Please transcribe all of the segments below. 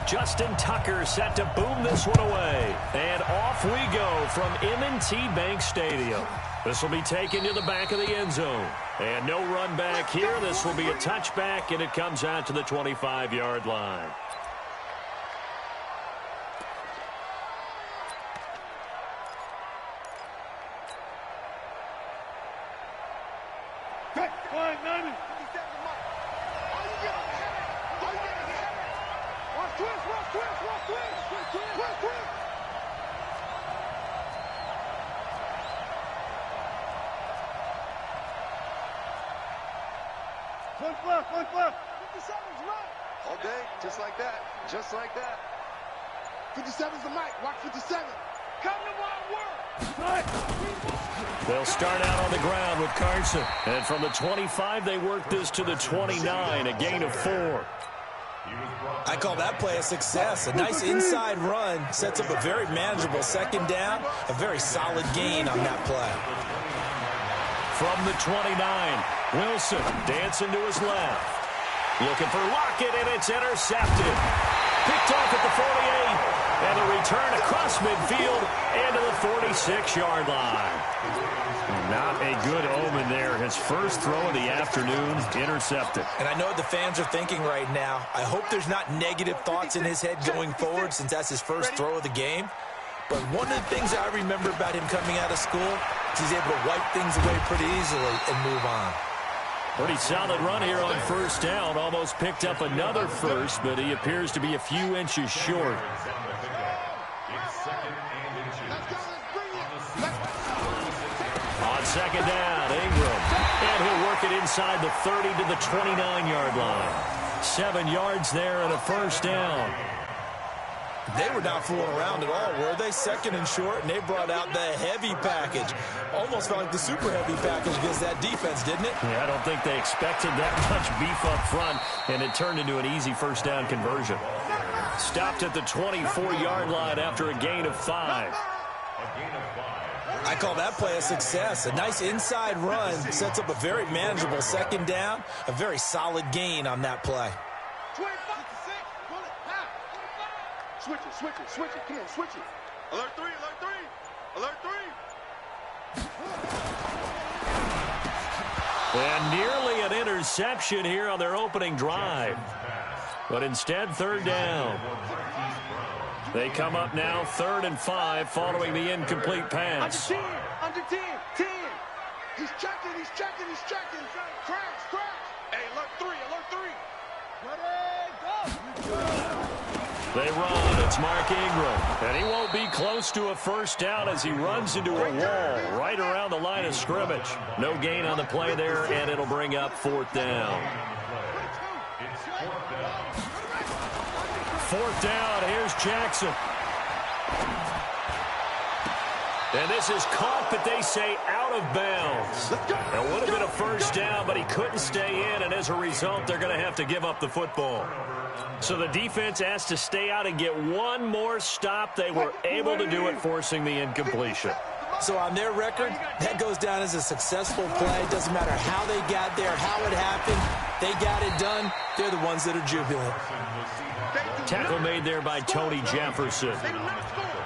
Justin Tucker set to boom this one away. And off we go from M&T Bank Stadium. This will be taken to the back of the end zone. And no run back here. This will be a touchback, and it comes out to the 25-yard line. Okay, just like that. Just like that. 57's the mic. Watch 57. Come to my work. They'll start out on the ground with Carson. And from the 25, they work this to the 29, a gain of 4. I call that play a success. A nice inside run sets up a very manageable second down. A very solid gain on that play. From the 29, Wilson dancing to his left. Looking for Lockett, and it's intercepted. Picked off at the 48. And a return across midfield and to the 46-yard line. Not a good omen there. His first throw of the afternoon intercepted. And I know what the fans are thinking right now. I hope there's not negative thoughts in his head going forward since that's his first throw of the game. But one of the things I remember about him coming out of school is he's able to wipe things away pretty easily and move on. Pretty solid run here on first down. Almost picked up another first, but he appears to be a few inches short. On second down, Ingram. And he'll work it inside the 30 to the 29-yard line. 7 yards there and a first down. They were not fooling around at all, were they? Second and short, and they brought out the heavy package. Almost felt like the super heavy package against that defense, didn't it? Yeah, I don't think they expected that much beef up front, and it turned into an easy first down conversion. Stopped at the 24-yard line after a gain of 5. I call that play a success. A nice inside run sets up a very manageable second down. A very solid gain on that play. Switch it. Come on, switch it. Alert 3, alert 3. Alert 3. And nearly an interception here on their opening drive. But instead, third down. They come up now 3rd and 5 following the incomplete pass. Under 10. He's checking. Crash. Hey, alert 3. Ready, go. They run. It's Mark Ingram. And he won't be close to a first down as he runs into a wall right around the line of scrimmage. No gain on the play there, and it'll bring up 4th down. 4th down. Here's Jackson. And this is caught, but they say out of bounds. It would have been a first down, but he couldn't stay in, and as a result, they're going to have to give up the football. So the defense asked to stay out and get one more stop. They were able to do it, forcing the incompletion. So on their record, that goes down as a successful play. It doesn't matter how they got there, how it happened. They got it done. They're the ones that are jubilant. Tackle made there by Tony Jefferson.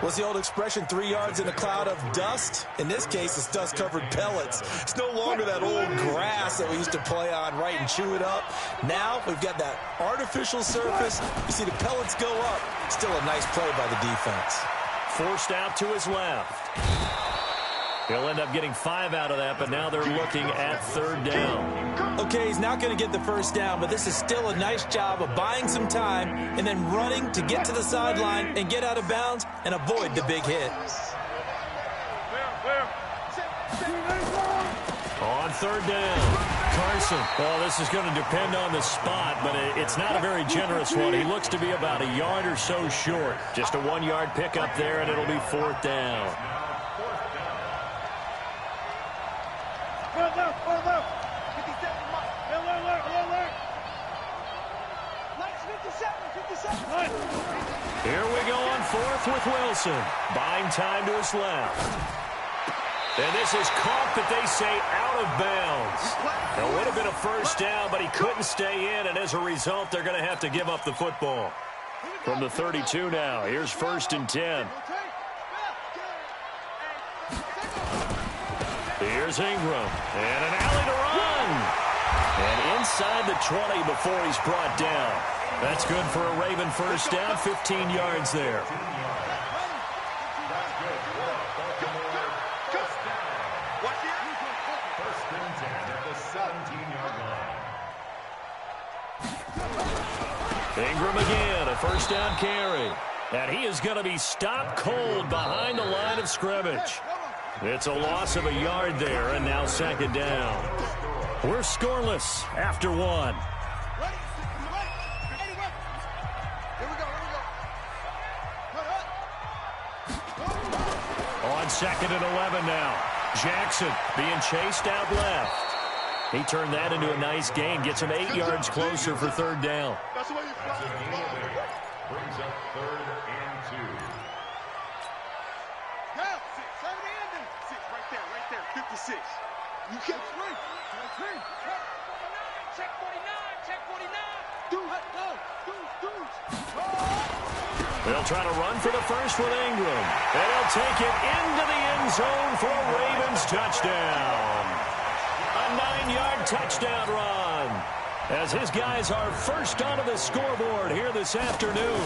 What's the old expression, 3 yards in a cloud of dust? In this case, it's dust-covered pellets. It's no longer that old grass that we used to play on, right, and chew it up. Now we've got that artificial surface. You see the pellets go up. Still a nice play by the defense. Forced out to his left. He'll end up getting 5 out of that, but now they're looking at 3rd down. Okay, he's not going to get the first down, but this is still a nice job of buying some time and then running to get to the sideline and get out of bounds and avoid the big hit. On 3rd down, Carson. Well, this is going to depend on the spot, but it's not a very generous one. He looks to be about a yard or so short. Just a 1-yard pickup there, and it'll be 4th down. Here we go on 4th with Wilson. Buying time to his left. And this is caught, but they say out of bounds. It would have been a first down, but he couldn't stay in, and as a result, they're going to have to give up the football. From the 32 now, here's 1st and 10. Here's Ingram, and an alley to run. And inside the 20 before he's brought down. That's good for a Raven first down, 15 yards there. Ingram again, a first down carry. And he is going to be stopped cold behind the line of scrimmage. It's a loss of a yard there, and now 2nd down. We're scoreless after 1. On 2nd and 11 now. Jackson being chased out left. He turned that into a nice gain. Gets him 8 yards closer for 3rd down. That's the way you fly. Brings up 3rd and 2. Yeah, 6, 7 and 6. Right there, 56. You can't swing. Check 49. They'll try to run for the first with Ingram. They'll take it into the end zone for a Ravens touchdown. A 9-yard touchdown run. As his guys are first onto the scoreboard here this afternoon.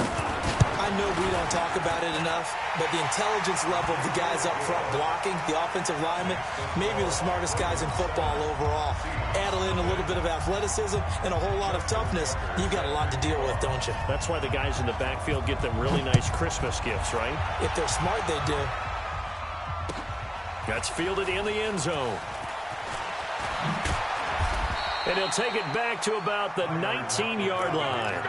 I know we don't talk about it enough, but the intelligence level of the guys up front blocking, the offensive linemen, maybe the smartest guys in football overall. Add in a little bit of athleticism and a whole lot of toughness, you've got a lot to deal with, don't you? That's why the guys in the backfield get them really nice Christmas gifts, right? If they're smart, they do. That's fielded in the end zone. And he'll take it back to about the 19-yard line.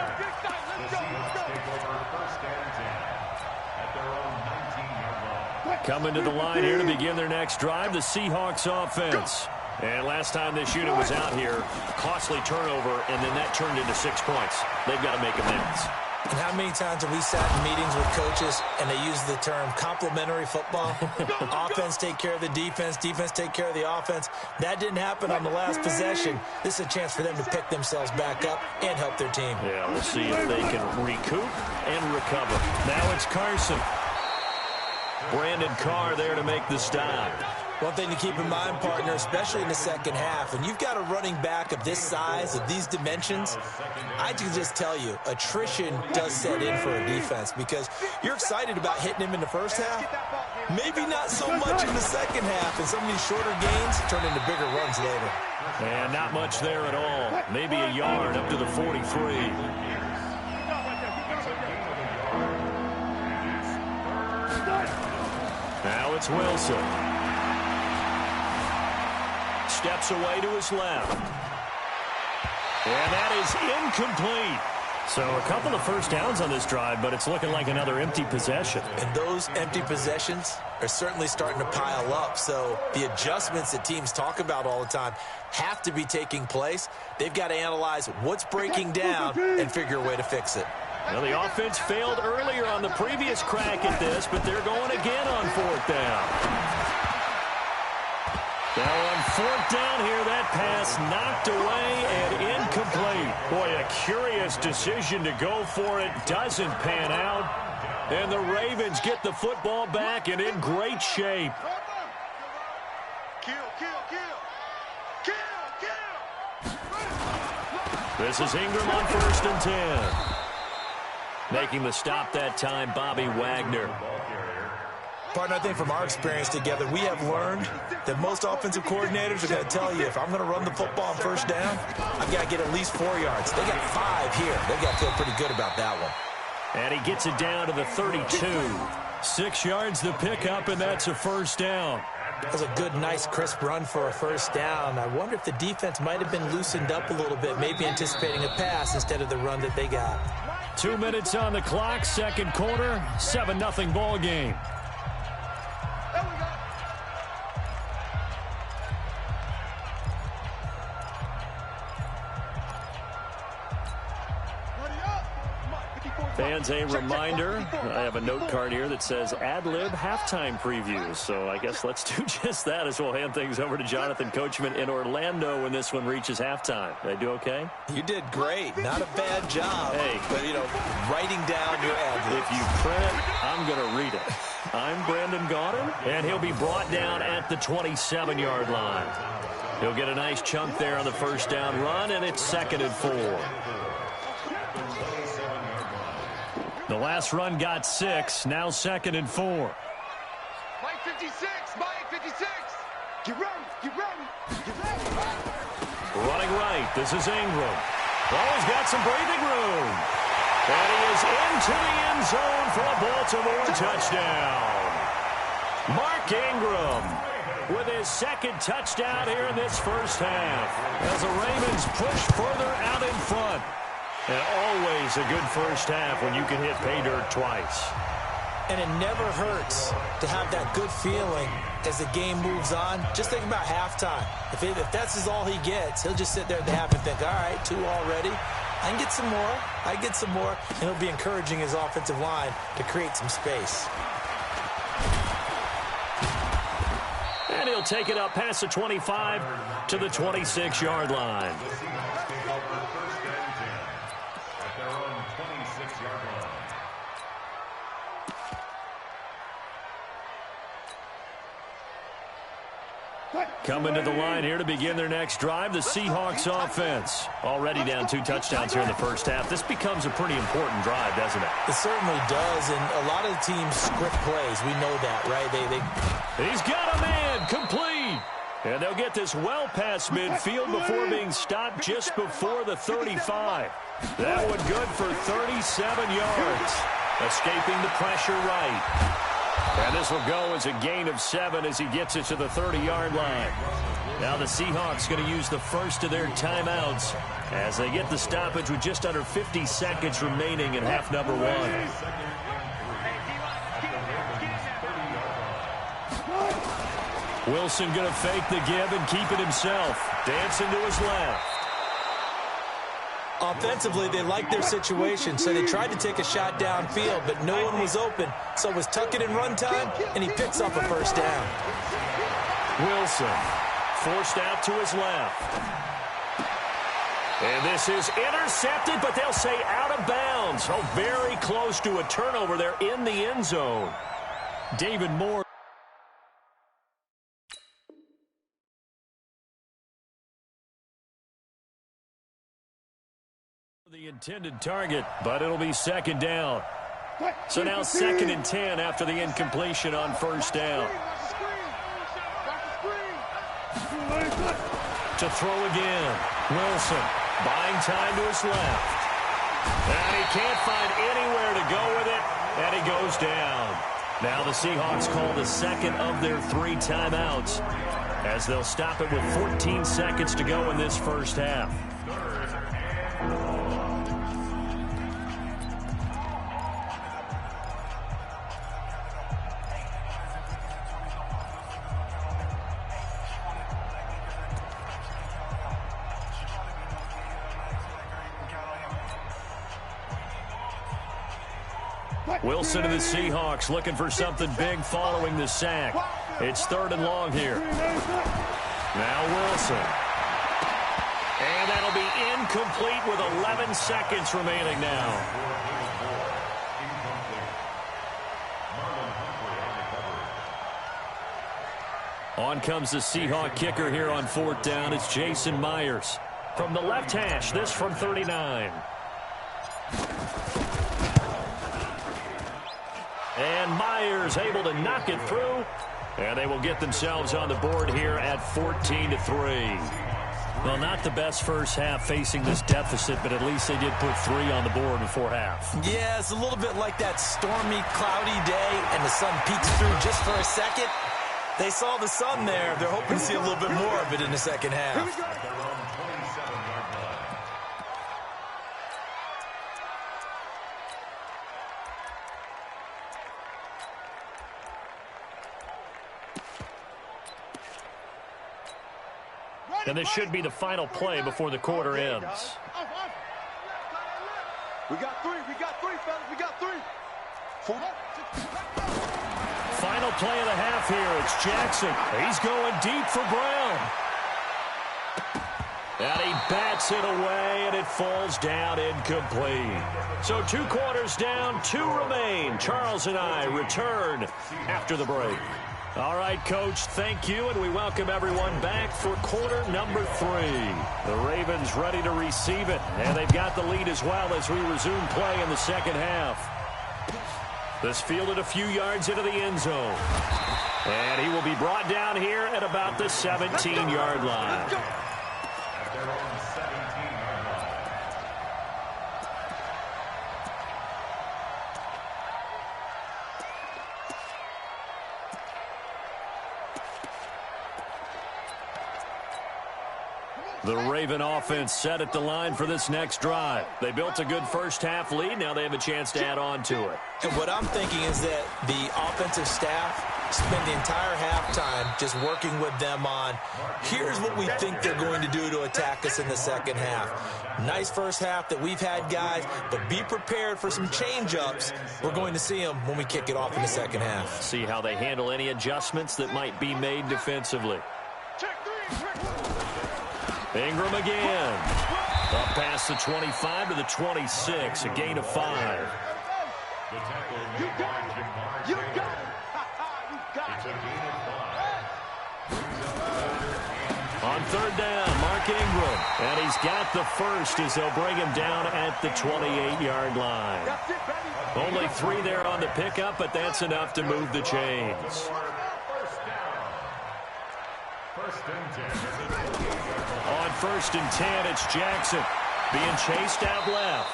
Coming to the line here to begin their next drive, the Seahawks offense. And last time this unit was out here, costly turnover, and then that turned into 6 points. They've got to make amends. And how many times have we sat in meetings with coaches and they use the term complementary football? Offense take care of the defense, defense take care of the offense. That didn't happen on the last possession. This is a chance for them to pick themselves back up and help their team. Yeah, we'll see if they can recoup and recover. Now it's Carson. Brandon Carr there to make the stop. One thing to keep in mind, partner, especially in the second half, when you've got a running back of this size, of these dimensions, I can just tell you, attrition does set in for a defense because you're excited about hitting him in the first half. Maybe not so much in the second half, and some of these shorter gains turn into bigger runs later. And not much there at all. Maybe a yard up to the 43. Now it's Wilson. Steps away to his left. And that is incomplete. So a couple of first downs on this drive, but it's looking like another empty possession. And those empty possessions are certainly starting to pile up. So the adjustments that teams talk about all the time have to be taking place. They've got to analyze what's breaking down and figure a way to fix it. Well, the offense failed earlier on the previous crack at this, but they're going again on 4th down. Now on 4th down here, that pass knocked away and incomplete. Boy, a curious decision to go for it. Doesn't pan out. And the Ravens get the football back and in great shape. This is Ingram on 1st and 10. Making the stop that time, Bobby Wagner. Partner, I think from our experience together, we have learned that most offensive coordinators are going to tell you, if I'm going to run the football on 1st down, I've got to get at least 4 yards. They got 5 here. They've got to feel pretty good about that one. And he gets it down to the 32. 6 yards the pickup, and that's a 1st down. That was a good, nice, crisp run for a 1st down. I wonder if the defense might have been loosened up a little bit, maybe anticipating a pass instead of the run that they got. 2 minutes on the clock, second quarter, 7-0 ball game. Fans, a reminder, I have a note card here that says ad-lib halftime previews. So I guess let's do just that as we'll hand things over to Jonathan Coachman in Orlando when this one reaches halftime. Did I do okay? You did great. Not a bad job. Hey. But, you know, writing down your ad-libs. If you print it, I'm going to read it. I'm Brandon Gaudin, and he'll be brought down at the 27-yard line. He'll get a nice chunk there on the first down run, and it's 2nd and 4. The last run got 6, now 2nd and 4. Mike 56, Mike 56. Get ready, get ready, get ready. Running right, this is Ingram. Oh, he's got some breathing room. And he is into the end zone for a Baltimore touchdown. Mark Ingram with his 2nd touchdown here in this first half, as the Ravens push further out in front. And always a good first half when you can hit pay dirt twice. And it never hurts to have that good feeling as the game moves on. Just think about halftime. If that's all he gets, he'll just sit there at the half and think, all right, 2 already. I can get some more. I get some more. And he'll be encouraging his offensive line to create some space. And he'll take it up past the 25 to the 26-yard line. Coming to the line here to begin their next drive, the Seahawks offense. Already down 2 touchdowns here in the first half. This becomes a pretty important drive, doesn't it? It certainly does, and a lot of the teams script plays. We know that, right? He's got a man, complete. And they'll get this well past midfield before being stopped just before the 35. That one good for 37 yards. Escaping the pressure right. And this will go as a gain of 7 as he gets it to the 30-yard line. Now the Seahawks going to use the first of their timeouts as they get the stoppage with just under 50 seconds remaining in half number 1. Wilson going to fake the give and keep it himself. Dancing to his left. Offensively, they liked their situation, so they tried to take a shot downfield, but no one was open. So it was tuck it in run time, and he picks up a first down. Wilson forced out to his left. And this is intercepted, but they'll say out of bounds. Oh, very close to a turnover there in the end zone. David Moore. The intended target, but it'll be 2nd down. So now 2nd and 10 after the incompletion on first down. To throw again. Wilson buying time to his left. And he can't find anywhere to go with it, and he goes down. Now the Seahawks call the 2nd of their 3 timeouts as they'll stop it with 14 seconds to go in this first half. Wilson and the Seahawks looking for something big following the sack. It's 3rd and long here. Now Wilson. And that'll be incomplete with 11 seconds remaining now. On comes the Seahawk kicker here on 4th down. It's Jason Myers. From the left hash, this from 39. And Myers able to knock it through. And they will get themselves on the board here at 14-3. Well, not the best first half facing this deficit, but at least they did put 3 on the board before half. Yeah, it's a little bit like that stormy, cloudy day, and the sun peeks through just for a second. They saw the sun there. They're hoping to see a little bit more of it in the second half. And this should be the final play before the quarter ends. We got 3, fellas, we got 3. Final play of the half here. It's Jackson. He's going deep for Brown. And he bats it away, and it falls down incomplete. So 2 quarters down, 2 remain. Charles and I return after the break. All right, Coach, thank you, and we welcome everyone back for quarter number 3. The Ravens ready to receive it, and they've got the lead as well as we resume play in the second half. This fielded a few yards into the end zone. And he will be brought down here at about the 17-yard line. The Raven offense set at the line for this next drive. They built a good first-half lead. Now they have a chance to add on to it. And what I'm thinking is that the offensive staff spend the entire halftime just working with them on, here's what we think they're going to do to attack us in the second half. Nice first half that we've had, guys, but be prepared for some change-ups. We're going to see them when we kick it off in the second half. See how they handle any adjustments that might be made defensively. Ingram again. Up past the 25 to the 26, a gain of 5. You got it. You got it. It's a gain of 5. On third down, Mark Ingram. And he's got the first as they'll bring him down at the 28-yard line. Only 3 there on the pickup, but that's enough to move the chains. On first and 10, it's Jackson being chased out left.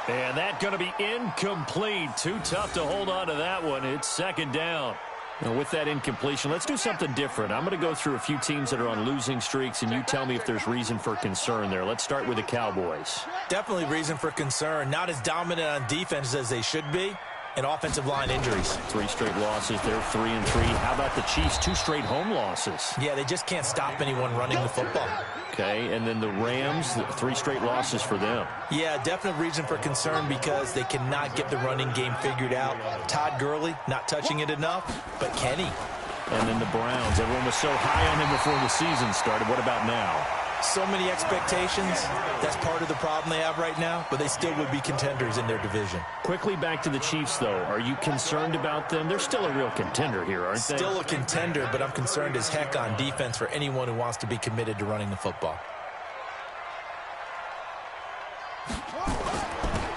And that's going to be incomplete. Too tough to hold on to that one. It's second down. Now, with that incompletion, let's do something different. I'm going to go through a few teams that are on losing streaks, and you tell me if there's reason for concern there. Let's start with the Cowboys. Definitely reason for concern. Not as dominant on defense as they should be. And offensive line injuries. 3 straight losses. They're 3-3. How about the Chiefs? 2 straight home losses. Yeah, they just can't stop anyone running the football. Okay, and then the Rams, 3 straight losses for them. Yeah, definite reason for concern because they cannot get the running game figured out. Todd Gurley not touching it enough, but Kenny. And then the Browns. Everyone was so high on him before the season started. What about now? So many expectations. That's part of the problem they have right now, but they still would be contenders in their division. Quickly back to the Chiefs, though. Are you concerned about them? They're still a real contender here, aren't they? Still a contender, but I'm concerned as heck on defense for anyone who wants to be committed to running the football.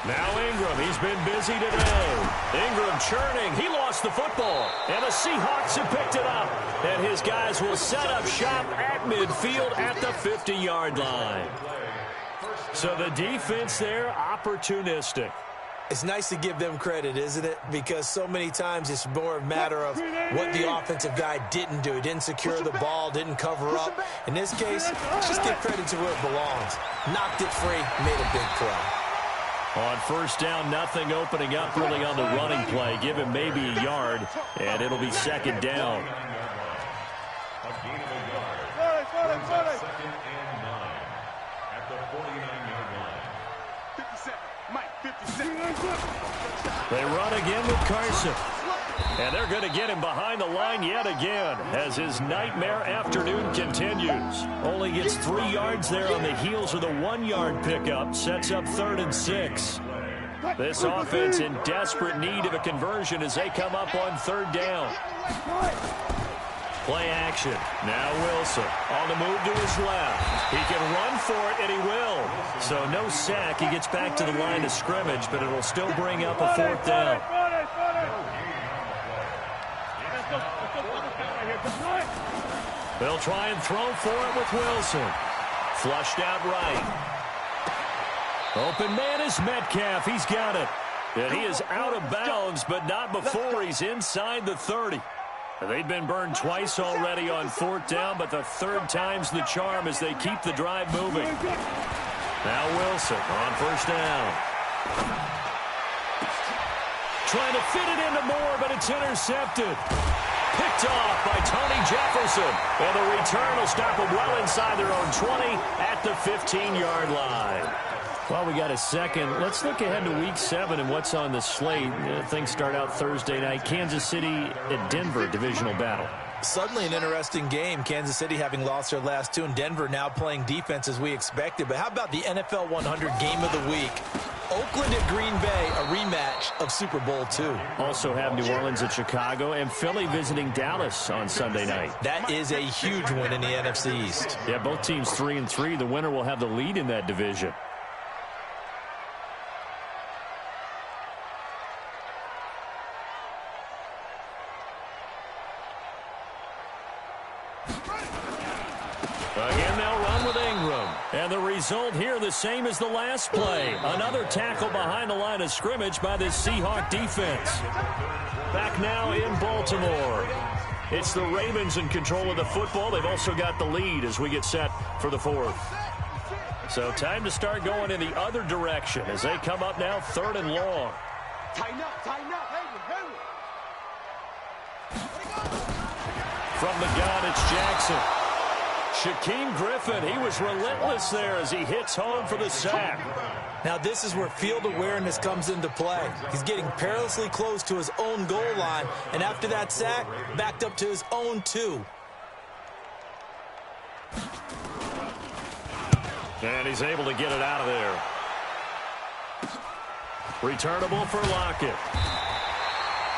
Now Ingram, he's been busy today. Ingram churning. He lost the football. And the Seahawks have picked it up. And his guys will set up shop at midfield at the 50-yard line. So the defense there, opportunistic. It's nice to give them credit, isn't it? Because so many times it's more a matter of what the offensive guy didn't do. He didn't secure the ball, didn't cover up. In this case, let's just give credit to where it belongs. Knocked it free, made a big play. On first down, nothing opening up really on the running play. Give him maybe a yard, and it'll be second down. Second and 9 at the 49-yard line. 57. Mike, 57. They run again with Carson. And they're going to get him behind the line yet again as his nightmare afternoon continues. Only gets 3 yards there on the heels of the 1-yard pickup. Sets up 3rd and 6. This offense in desperate need of a conversion as they come up on 3rd down. Play action. Now Wilson on the move to his left. He can run for it, and he will. So no sack. He gets back to the line of scrimmage, but it'll still bring up a 4th down. They'll try and throw for it with Wilson. Flushed out right. Open man is Metcalf. He's got it. And he is out of bounds, but not before he's inside the 30. They've been burned twice already on 4th down, but the 3rd time's the charm as they keep the drive moving. Now Wilson on 1st down. Trying to fit it into Moore, but it's intercepted. Picked off by Tony Jefferson. And the return will stop them well inside their own 20 at the 15-yard line. Well, we got a second. Let's look ahead to Week 7 and what's on the slate. Things start out Thursday night. Kansas City at Denver, divisional battle. Suddenly an interesting game. Kansas City having lost their last two, and Denver now playing defense as we expected. But how about the NFL 100 Game of the Week? Oakland at Green Bay, a rematch of Super Bowl II. Also have New Orleans at Chicago and Philly visiting Dallas on Sunday night. That is a huge win in the NFC East. Yeah, both teams 3-3. The winner will have the lead in that division. Again, they'll run with Ingram. And the result here, the same as the last play. Another tackle behind the line of scrimmage by this Seahawk defense. Back now in Baltimore. It's the Ravens in control of the football. They've also got the lead as we get set for the fourth. So time to start going in the other direction as they come up now 3rd and long. Tighten up, tighten up. From the gun, it's Jackson. Shaquem Griffin, he was relentless there as he hits home for the sack. Now this is where field awareness comes into play. He's getting perilously close to his own goal line, and after that sack, backed up to his own 2. And he's able to get it out of there. Returnable for Lockett.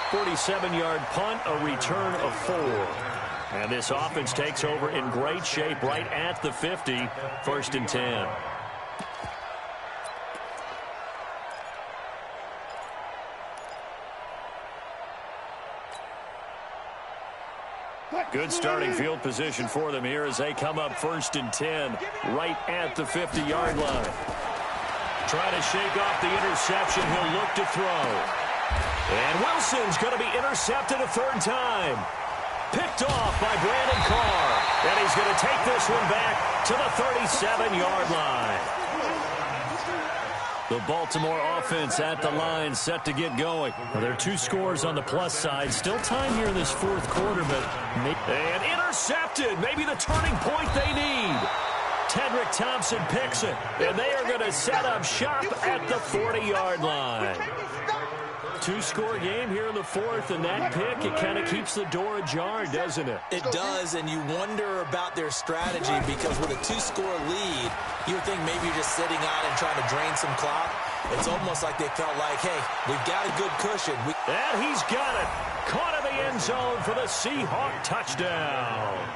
47-yard punt, a return of 4. And this offense takes over in great shape right at the 50, 1st and 10. Good starting field position for them here as they come up 1st and 10, right at the 50-yard line. Trying to shake off the interception. He'll look to throw. And Wilson's going to be intercepted a 3rd time. Picked off by Brandon Carr. And he's going to take this one back to the 37-yard line. The Baltimore offense at the line, set to get going. Well, there are 2 scores on the plus side. Still time here in this 4th quarter, but... And intercepted. Maybe the turning point they need. Tedrick Thompson picks it. And they are going to set up shop at the 40-yard line. 2-score game here in the 4th, and that pick, it kind of keeps the door ajar, doesn't it? It does, and you wonder about their strategy because with a 2-score lead, you would think maybe you're just sitting on and trying to drain some clock. It's almost like they felt like, hey, we've got a good cushion. And he's got it. Caught in the end zone for the Seahawk touchdown.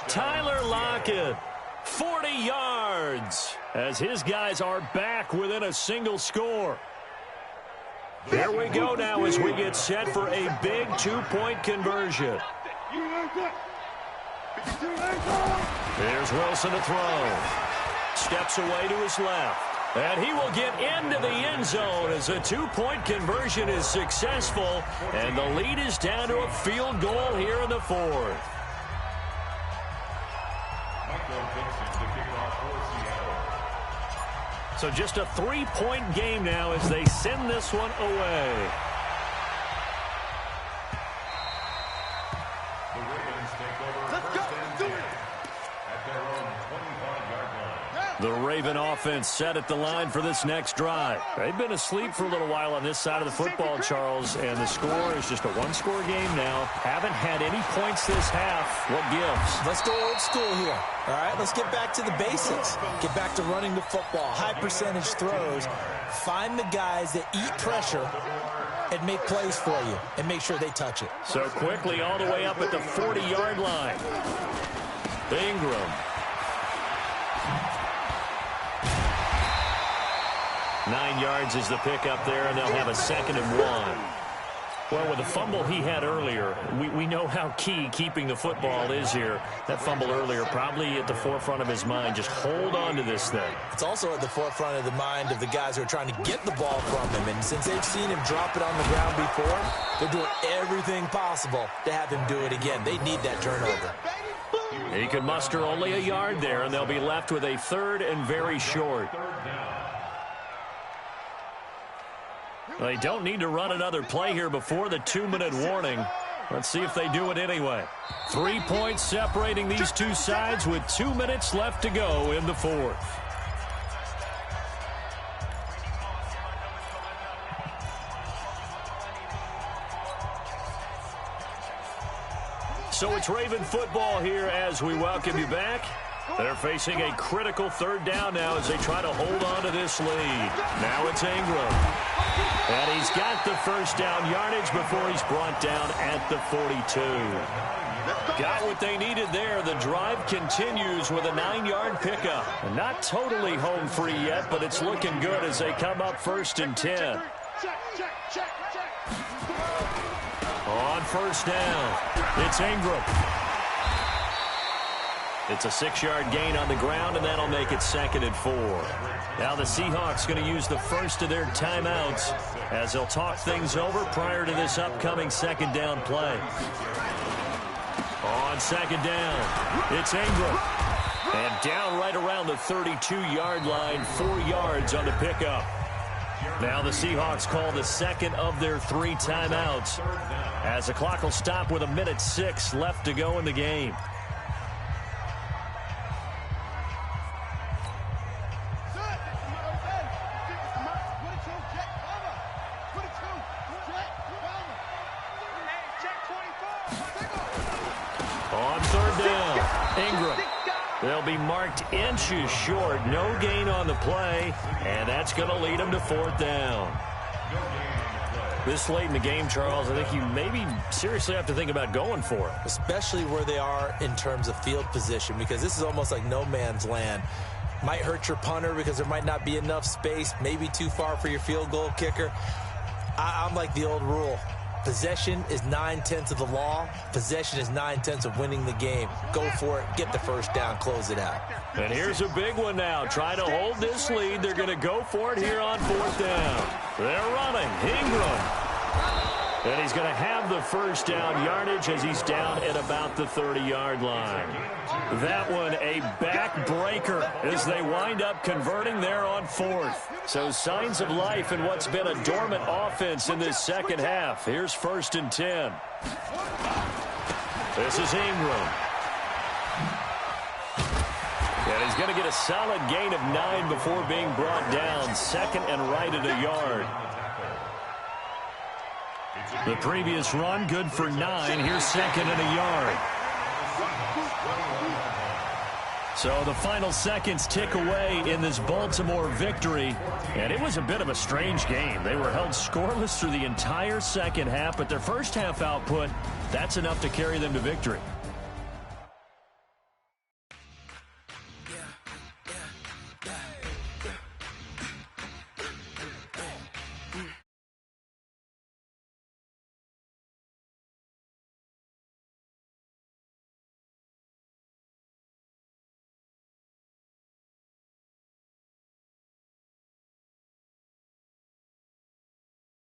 Tyler Lockett, 40 yards, as his guys are back within a single score. Here we go now as we get set for a big 2-point conversion. Here's Wilson to throw. Steps away to his left. And he will get into the end zone as a 2-point conversion is successful. And the lead is down to a field goal here in the 4th. So just a 3-point game now as they send this one away. The Ravens take over first and 10 at their own 25-yard line. The Raven offense set at the line for this next drive. They've been asleep for a little while on this side of the football, Charles, and the score is just a 1-score game now. Haven't had any points this half. What gives? Let's go old school here. All right, let's get back to the basics. Get back to running the football, high percentage throws. Find the guys that eat pressure and make plays for you and make sure they touch it. So quickly all the way up at the 40-yard line. Ingram. 9 yards is the pickup there, and they'll have a 2nd and 1. Well, with the fumble he had earlier, we know how key keeping the football is here. That fumble earlier probably at the forefront of his mind. Just hold on to this thing. It's also at the forefront of the mind of the guys who are trying to get the ball from him. And since they've seen him drop it on the ground before, they're doing everything possible to have him do it again. They need that turnover. He can muster only a yard there, and they'll be left with a 3rd and very short. They don't need to run another play here before the 2-minute warning. Let's see if they do it anyway. 3 points separating these two sides with 2 minutes left to go in the 4th. So it's Raven football here as we welcome you back. They're facing a critical third down now as they try to hold on to this lead. Now it's Ingram. And he's got the first down yardage before he's brought down at the 42. Got what they needed there. The drive continues with a 9-yard pickup. Not totally home free yet, but it's looking good as they come up 1st and 10. On first down, it's Ingram. It's a 6-yard gain on the ground, and that'll make it 2nd and 4. Now the Seahawks going to use the first of their timeouts as they'll talk things over prior to this upcoming 2nd down play. On 2nd down, it's Ingram. And down right around the 32-yard line, 4 yards on the pickup. Now the Seahawks call the second of their 3 timeouts as the clock will stop with 1:06 left to go in the game. On 3rd down, Ingram. They'll be marked inches short. No gain on the play, and that's going to lead them to 4th down. This late in the game, Charles, I think you maybe seriously have to think about going for it. Especially where they are in terms of field position, because this is almost like no man's land. Might hurt your punter because there might not be enough space, maybe too far for your field goal kicker. I'm like the old rule. Possession is 9/10 of the law. Possession is 9/10 of winning the game. Go for it. Get the first down. Close it out. And here's a big one now. Trying to hold this lead. They're going to go for it here on 4th down. They're running. Ingram. And he's going to have the first down yardage as he's down at about the 30-yard line. That one a backbreaker as they wind up converting there on 4th. So signs of life in what's been a dormant offense in this second half. Here's 1st and 10. This is Ingram. And he's going to get a solid gain of 9 before being brought down. 2nd and right at a yard. The previous run, good for 9. Here's 2nd and a yard. So the final seconds tick away in this Baltimore victory. And it was a bit of a strange game. They were held scoreless through the entire second half, but their first half output, that's enough to carry them to victory.